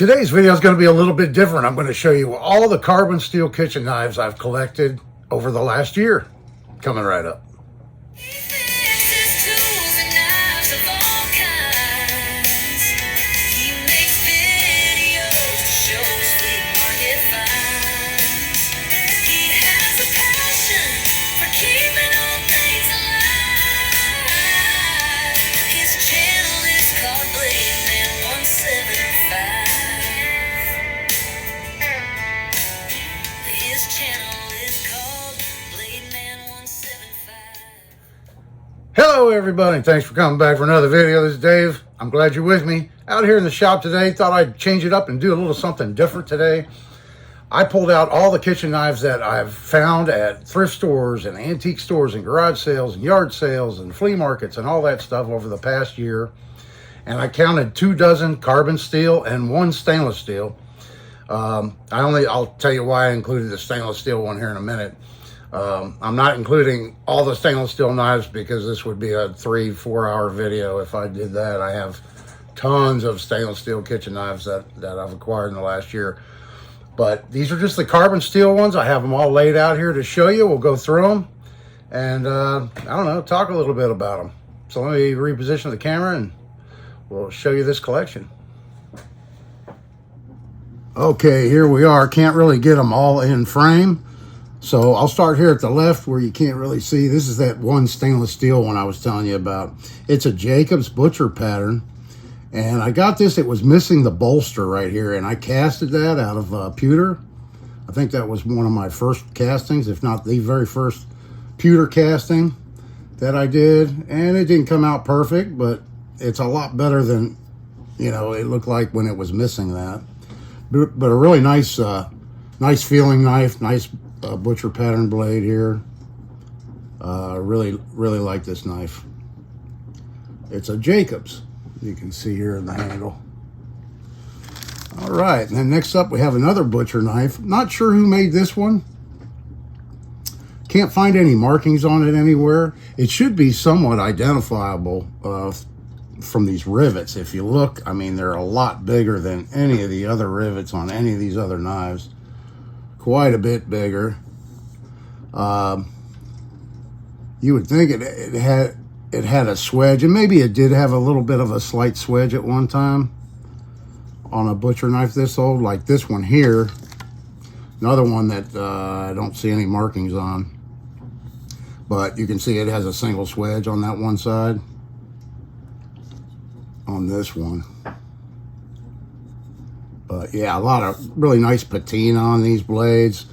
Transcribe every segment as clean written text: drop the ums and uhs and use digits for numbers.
Today's video is going to be a little bit different. I'm going to show you all the carbon steel kitchen knives I've collected over the last year. Coming right up. Hello everybody, thanks for coming back for another video. This is Dave. I'm glad you're with me. Out here in the shop today, thought I'd change it up and do a little something different today. I pulled out all the kitchen knives that I've found at thrift stores and antique stores and garage sales and yard sales and flea markets and all that stuff over the past year. And I counted 24 carbon steel and 1 stainless steel. I'll tell you why I included the stainless steel one here in a minute. I'm not including all the stainless steel knives because this would be a 3-4 hour video if I did that. I have tons of stainless steel kitchen knives that I've acquired in the last year. But these are just the carbon steel ones. I have them all laid out here to show you. We'll go through them and, I don't know, talk a little bit about them. So let me reposition the camera and we'll show you this collection. Okay, here we are. Can't really get them all in frame. So I'll start here at the left where you can't really see. This is that one stainless steel one I was telling you about. It's a Jacob's butcher pattern. And I got this, it was missing the bolster right here. And I casted that out of pewter. I think that was one of my first castings, if not the very first pewter casting that I did. And it didn't come out perfect, but it's a lot better than, you know, it looked like when it was missing that. But a really nice, nice feeling knife, nice butcher pattern blade here. Really like this knife. It's a Jacob's. You can see here in the handle. All right, and then next up we have another butcher knife. Not sure who made this one. Can't find any markings on it anywhere. It should be somewhat identifiable from these rivets. If you look, I mean, they're a lot bigger than any of the other rivets on any of these other knives. Quite a bit bigger. You would think it had a swedge, and maybe it did have a little bit of a slight swedge at one time on a butcher knife this old, like this one here. Another one that I don't see any markings on, but you can see it has a single swedge on that one side. On this one. But yeah, a lot of really nice patina on these blades.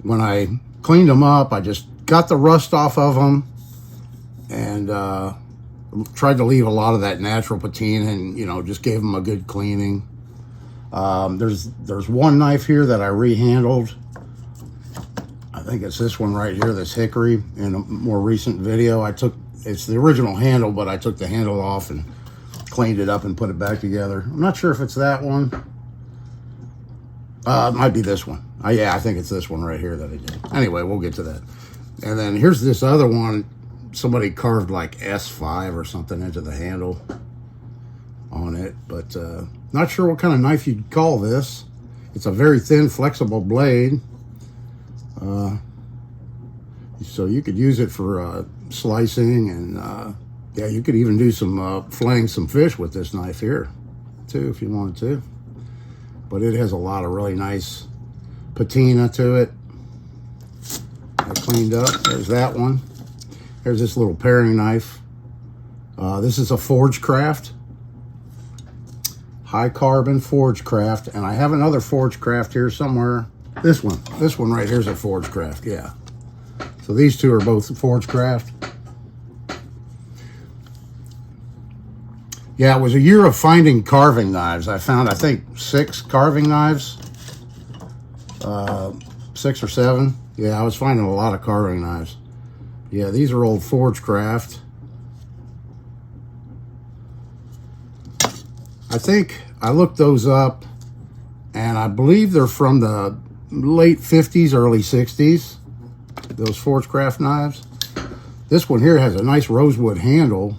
When I cleaned them up, I just got the rust off of them and tried to leave a lot of that natural patina and, you know, just gave them a good cleaning. There's one knife here that I rehandled. I think it's this one right here, this hickory, in a more recent video. It's the original handle, but I took the handle off and cleaned it up and put it back together. I'm not sure if it's that one. It might be this one. Yeah, I think it's this one right here that I did. Anyway, we'll get to that. And then here's this other one. Somebody carved like S5 or something into the handle on it, but not sure what kind of knife you'd call this. It's a very thin, flexible blade. So you could use it for slicing and yeah, you could even do some filleting some fish with this knife here too if you wanted to. But it has a lot of really nice patina to it. I cleaned up. There's that one. There's this little paring knife. This is a Forgecraft. High carbon Forgecraft. And I have another Forgecraft here somewhere. This one right here is a Forgecraft, yeah. So these two are both Forgecraft. Yeah, it was a year of finding carving knives. I found, I think, 6 carving knives. 6 or 7. Yeah, I was finding a lot of carving knives. Yeah, these are old Forgecraft. I think I looked those up, and I believe they're from the late 50s, early 60s, those Forgecraft knives. This one here has a nice rosewood handle.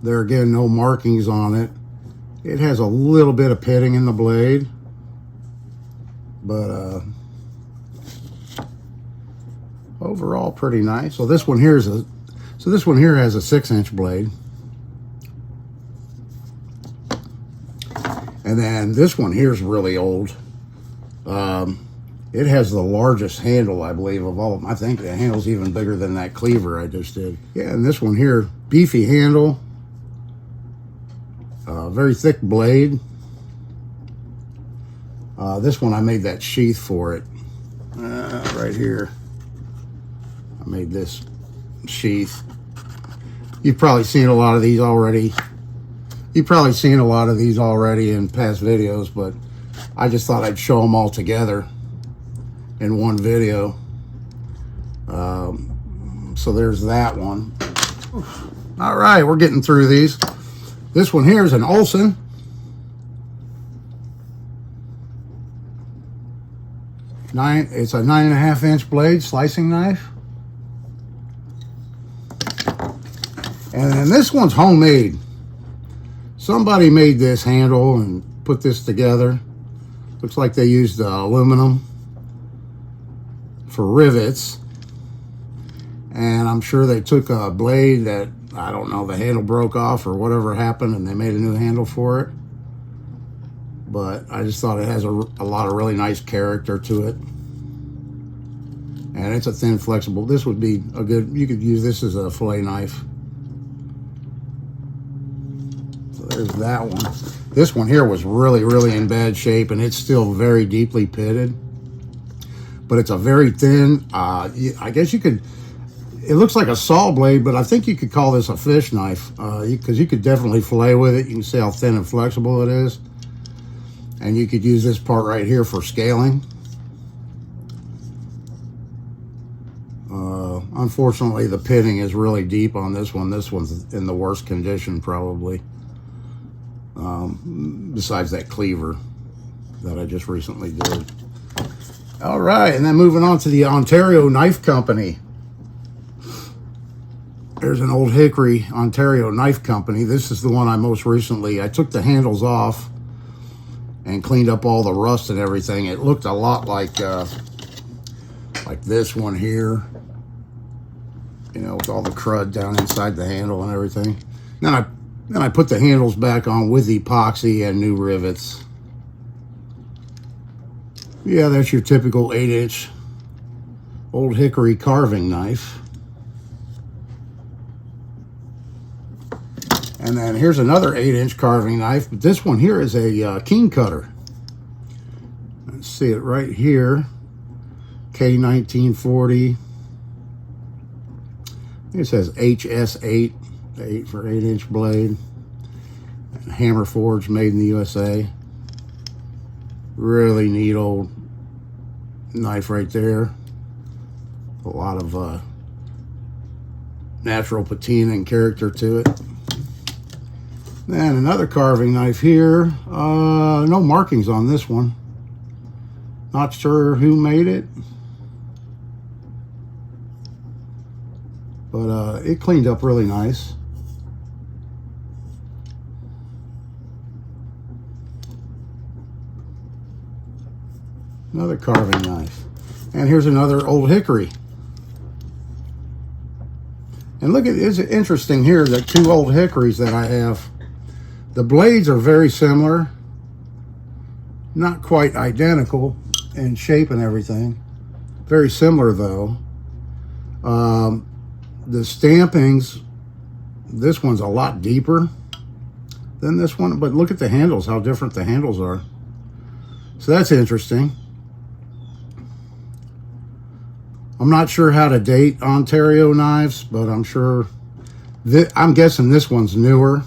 There again, no markings on it. It has a little bit of pitting in the blade, but overall pretty nice. So this one here is this one here has a 6-inch blade. And then this one here is really old. It has the largest handle, I believe, of all of them. I think the handle's even bigger than that cleaver I just did. Yeah, and this one here, beefy handle. Very thick blade. This one I made that sheath for it. Right here. I made this sheath. You've probably seen a lot of these already. You've probably seen a lot of these already in past videos, but I just thought I'd show them all together in one video. So there's that one. All right, we're getting through these. This one here is an Olsson. It's a 9.5-inch blade slicing knife. And then this one's homemade. Somebody made this handle and put this together. Looks like they used aluminum for rivets. And I'm sure they took a blade that, I don't know, the handle broke off or whatever happened, and they made a new handle for it. But I just thought it has a lot of really nice character to it. And it's a thin, flexible. This would be a good, you could use this as a fillet knife. So there's that one. This one here was really, really in bad shape, and it's still very deeply pitted. But it's a very thin, I guess you could, it looks like a saw blade, but I think you could call this a fish knife, because you could definitely fillet with it. You can see how thin and flexible it is. And you could use this part right here for scaling. Unfortunately, the pitting is really deep on this one. This one's in the worst condition, probably. Besides that cleaver that I just recently did. All right, and then moving on to the Ontario Knife Company. There's an Old Hickory Ontario Knife Company. This is the one I most recently, I took the handles off and cleaned up all the rust and everything. It looked a lot like this one here, you know, with all the crud down inside the handle and everything. Then I put the handles back on with epoxy and new rivets. Yeah, that's your typical 8-inch Old Hickory carving knife. And then here's another 8-inch carving knife, but this one here is a king cutter. Let's see it right here. K1940. It says HS8, 8 for 8-inch blade. And hammer forged, made in the USA. Really neat old knife right there. A lot of natural patina and character to it. Then another carving knife here. No markings on this one. Not sure who made it. But it cleaned up really nice. Another carving knife. And here's another Old Hickory. And look at, it's interesting here, the two Old Hickories that I have. The blades are very similar. Not quite identical in shape and everything. Very similar though. The stampings, this one's a lot deeper than this one, but look at the handles, how different the handles are. So that's interesting. I'm not sure how to date Ontario knives, but I'm sure, I'm guessing this one's newer.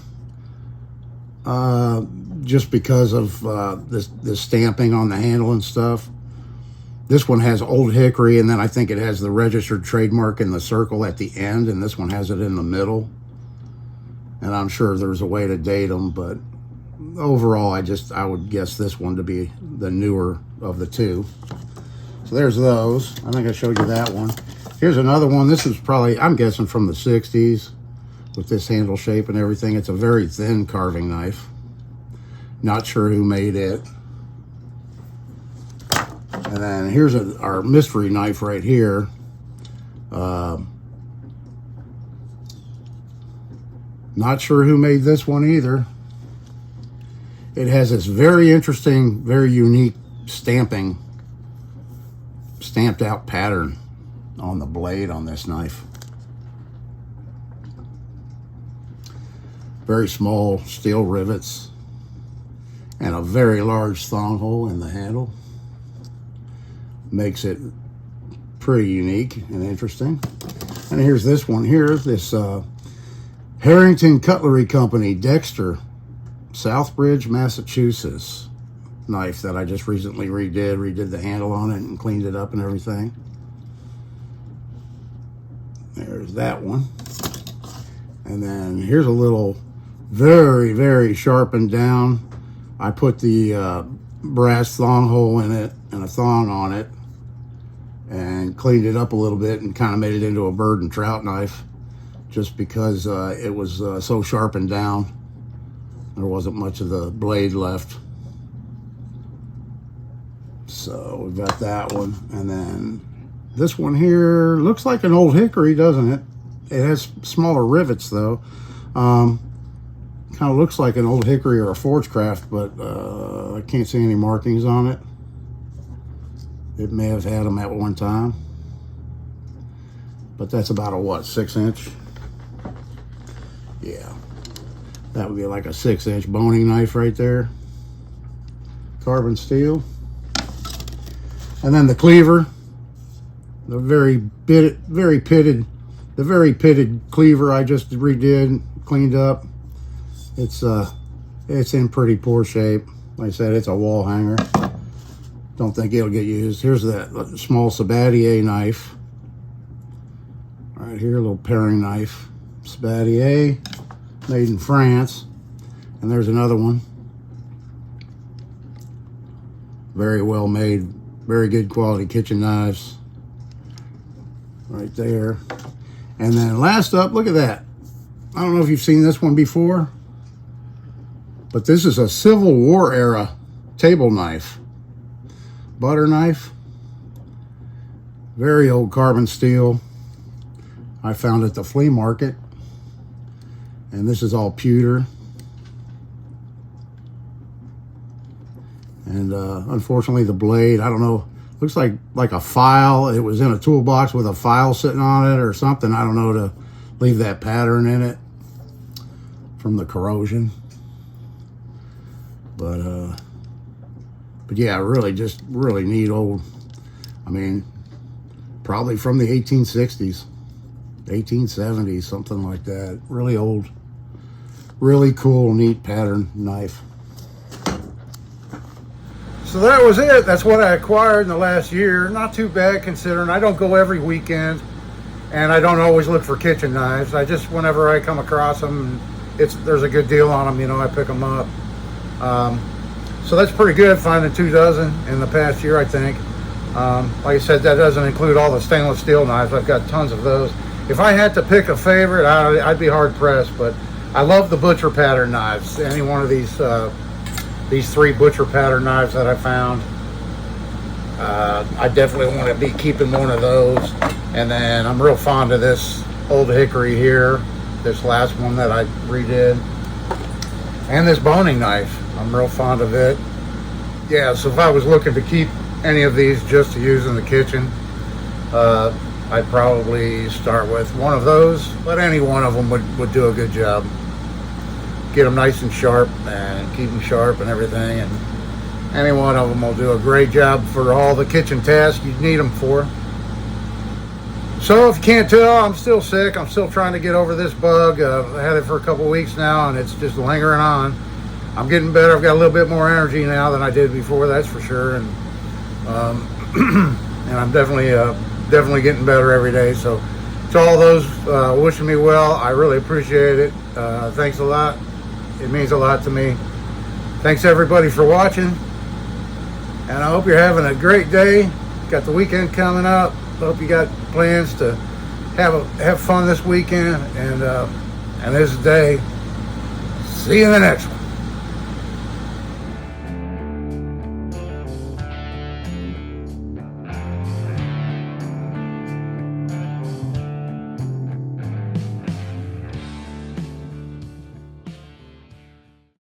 Just because of the stamping on the handle and stuff. This one has Old Hickory, and then I think it has the registered trademark in the circle at the end, and this one has it in the middle. And I'm sure there's a way to date them, but overall, I would guess this one to be the newer of the two. So there's those. I think I showed you that one. Here's another one. This is probably, I'm guessing, from the 60s with this handle shape and everything. It's a very thin carving knife. Not sure who made it. And then here's our mystery knife right here. Not sure who made this one either. It has this very interesting, very unique stamped out pattern on the blade on this knife. Very small steel rivets and a very large thong hole in the handle. Makes it pretty unique and interesting. And here's this one here, this Harrington Cutlery Company, Dexter, Southbridge, Massachusetts knife that I just recently redid the handle on it and cleaned it up and everything. There's that one. And then here's a little very, very sharpened down. I put the brass thong hole in it and a thong on it and cleaned it up a little bit and kind of made it into a bird and trout knife just because it was so sharpened down. There wasn't much of the blade left. So we've got that one. And then this one here looks like an old hickory, doesn't it? It has smaller rivets though. Kind of looks like an old hickory or a Forgecraft, but I can't see any markings on it. It may have had them at one time. But that's about a what, 6-inch? Yeah. That would be like a 6-inch boning knife right there. Carbon steel. And then the cleaver. The very pitted cleaver I just redid, cleaned up. It's in pretty poor shape. Like I said, it's a wall hanger. Don't think it'll get used. Here's that small Sabatier knife. Right here, a little paring knife. Sabatier, made in France. And there's another one. Very well made, very good quality kitchen knives. Right there. And then last up, look at that. I don't know if you've seen this one before, but this is a Civil War era table knife. Butter knife. Very old carbon steel. I found it at the flea market. And this is all pewter. And unfortunately the blade, I don't know, looks like a file. It was in a toolbox with a file sitting on it or something. I don't know, to leave that pattern in it from the corrosion. But yeah, really, just really neat old, I mean, probably from the 1860s, 1870s, something like that. Really old, really cool, neat pattern knife. So that was it. That's what I acquired in the last year. Not too bad considering I don't go every weekend and I don't always look for kitchen knives. I just, whenever I come across them, there's a good deal on them, you know, I pick them up. So that's pretty good, finding 2 dozen in the past year, I think. Like I said, that doesn't include all the stainless steel knives. I've got tons of those. If I had to pick a favorite, I'd be hard pressed, but I love the butcher pattern knives. Any one of these 3 butcher pattern knives that I found, I definitely want to be keeping one of those. And then I'm real fond of this old hickory here, this last one that I redid, and this boning knife. I'm real fond of it. Yeah, so if I was looking to keep any of these just to use in the kitchen, I'd probably start with one of those, but any one of them would do a good job. Get them nice and sharp and keep them sharp and everything, and any one of them will do a great job for all the kitchen tasks you need them for. So if you can't tell, I'm still sick. I'm still trying to get over this bug. I had it for a couple weeks now and it's just lingering on. I'm getting better. I've got a little bit more energy now than I did before, that's for sure. And and I'm definitely getting better every day. So to all those wishing me well, I really appreciate it. Thanks a lot. It means a lot to me. Thanks everybody for watching, and I hope you're having a great day. Got the weekend coming up. Hope you got plans to have fun this weekend, and this day. See you in the next one.